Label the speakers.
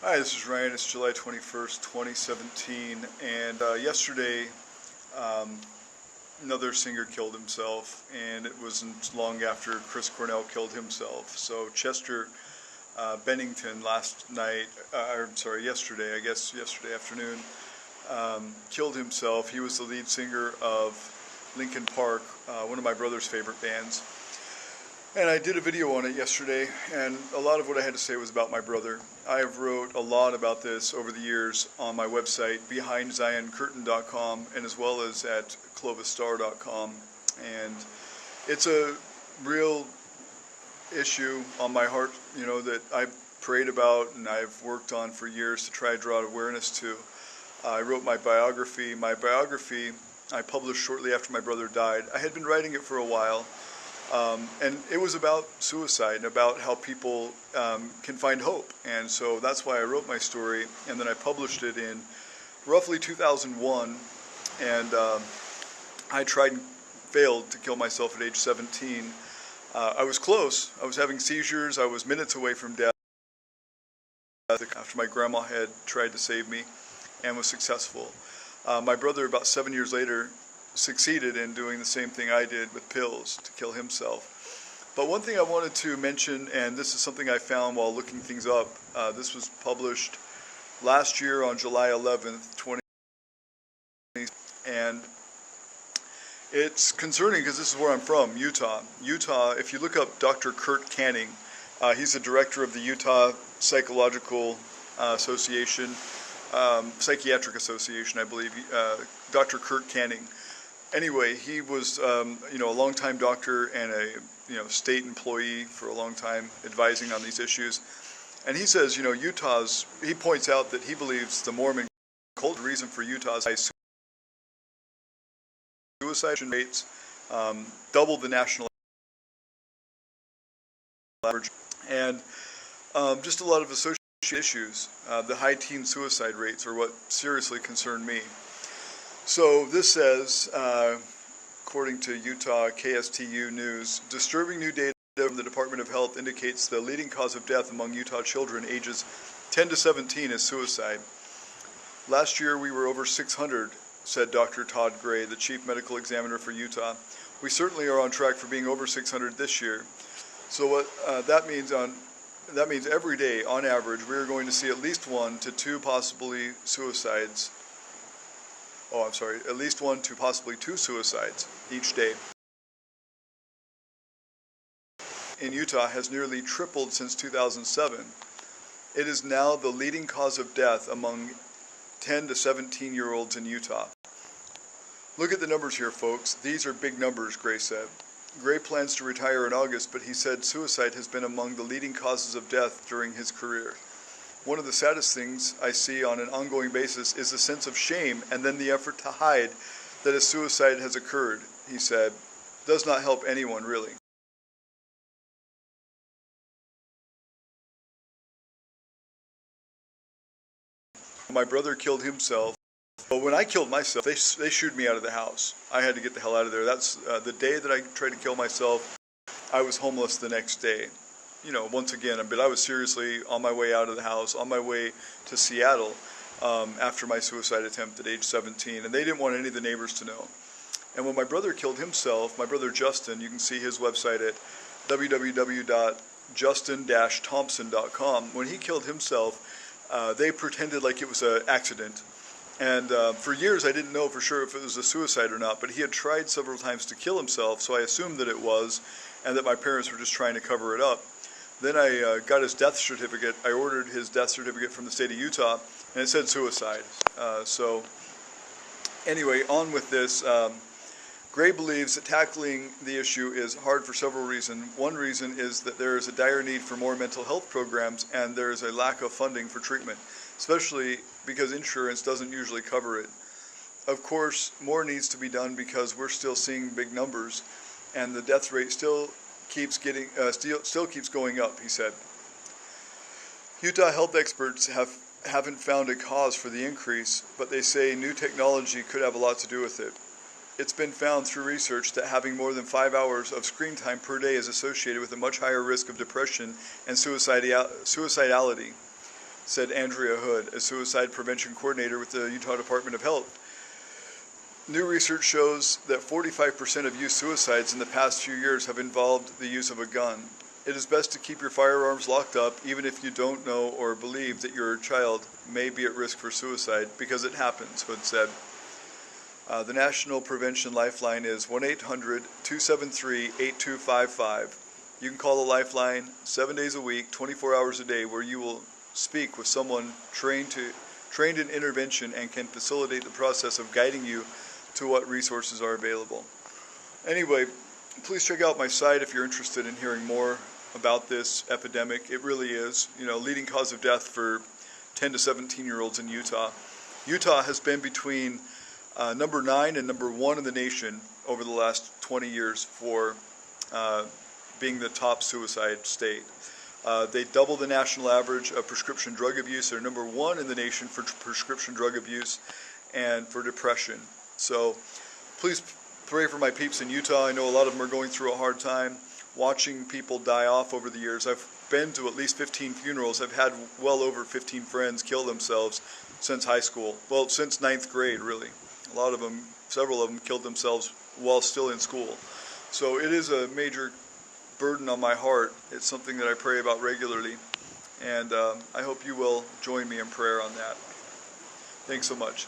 Speaker 1: Hi, this is Ryan. It's July 21st, 2017, and yesterday another singer killed himself, and it wasn't long after Chris Cornell killed himself. So Chester Bennington yesterday, yesterday afternoon, killed himself. He was the lead singer of Linkin Park, one of my brother's favorite bands. And I did a video on it yesterday, and a lot of what I had to say was about my brother. I have wrote a lot about this over the years on my website, BehindZionCurtain.com, and as well as at ClovisStar.com. And it's a real issue on my heart, that I've prayed about and I've worked on for years to try to draw awareness to. I wrote my biography. My biography I published shortly after my brother died. I had been writing it for a while. And it was about suicide and about how people can find hope. And so that's why I wrote my story, and then I published it in roughly 2001. And I tried and failed to kill myself at age 17. I was close. I was having seizures. I was minutes away from death after my grandma had tried to save me and was successful. My brother, about 7 years later, succeeded in doing the same thing I did with pills to kill himself. But one thing I wanted to mention, and this is something I found while looking things up, this was published last year on July 11th, 2020, and it's concerning because this is where I'm from, Utah. Utah, if you look up Dr. Kurt Canning, he's the director of the Utah Psychological Association, Psychiatric Association, I believe, Dr. Kurt Canning. Anyway, he was, a longtime doctor and a, state employee for a long time, advising on these issues. And he says, he points out that he believes the Mormon cult reason for Utah's high suicide rates doubled the national average, and just a lot of associated issues. The high teen suicide rates are what seriously concerned me. So this says, according to Utah KSTU News, disturbing new data from the Department of Health indicates the leading cause of death among Utah children ages 10 to 17 is suicide. Last year we were over 600, said Dr. Todd Gray, the chief medical examiner for Utah. We certainly are on track for being over 600 this year. So what that means every day, on average, we are going to see at least one to two possibly suicides. At least one to possibly two suicides each day. In Utah has nearly tripled since 2007. It is now the leading cause of death among 10 to 17-year-olds in Utah. Look at the numbers here, folks. These are big numbers, Gray said. Gray plans to retire in August, but he said suicide has been among the leading causes of death during his career. One of the saddest things I see on an ongoing basis is the sense of shame and then the effort to hide that a suicide has occurred, he said. Does not help anyone, really. My brother killed himself. But when I killed myself, they shooed me out of the house. I had to get the hell out of there. That's the day that I tried to kill myself. I was homeless the next day. Once again, but I was seriously on my way out of the house, on my way to Seattle after my suicide attempt at age 17, and they didn't want any of the neighbors to know. And when my brother killed himself, my brother Justin, you can see his website at www.justin-thompson.com. When he killed himself, they pretended like it was an accident. And for years I didn't know for sure if it was a suicide or not, but he had tried several times to kill himself, so I assumed that it was, and that my parents were just trying to cover it up. Then I got his death certificate. I ordered his death certificate from the state of Utah, and it said suicide. So anyway, on with this. Gray believes that tackling the issue is hard for several reasons. One reason is that there is a dire need for more mental health programs, and there is a lack of funding for treatment, especially because insurance doesn't usually cover it. Of course, more needs to be done because we're still seeing big numbers, and the death rate still keeps going up, he said. Utah health experts haven't found a cause for the increase, but they say new technology could have a lot to do with it. It's been found through research that having more than 5 hours of screen time per day is associated with a much higher risk of depression and suicidality. said Andrea Hood, a suicide prevention coordinator with the Utah Department of Health. New research shows that 45% of youth suicides in the past few years have involved the use of a gun. It is best to keep your firearms locked up even if you don't know or believe that your child may be at risk for suicide, because it happens, Hood said. The National Prevention Lifeline is 1-800-273-8255. You can call the Lifeline 7 days a week, 24 hours a day, where you will speak with someone trained in intervention and can facilitate the process of guiding you to what resources are available. Anyway, please check out my site if you're interested in hearing more about this epidemic. It really is, leading cause of death for 10 to 17-year-olds in Utah. Utah has been between number 9 and number 1 in the nation over the last 20 years for being the top suicide state. They double the national average of prescription drug abuse. They're number 1 in the nation for prescription drug abuse and for depression. So please pray for my peeps in Utah. I know a lot of them are going through a hard time. Watching people die off over the years. I've been to at least 15 funerals. I've had well over 15 friends kill themselves since high school. Well, since 9th grade, really. A lot of them, several of them killed themselves while still in school. So it is a major burden on my heart. It's something that I pray about regularly. And I hope you will join me in prayer on that. Thanks so much.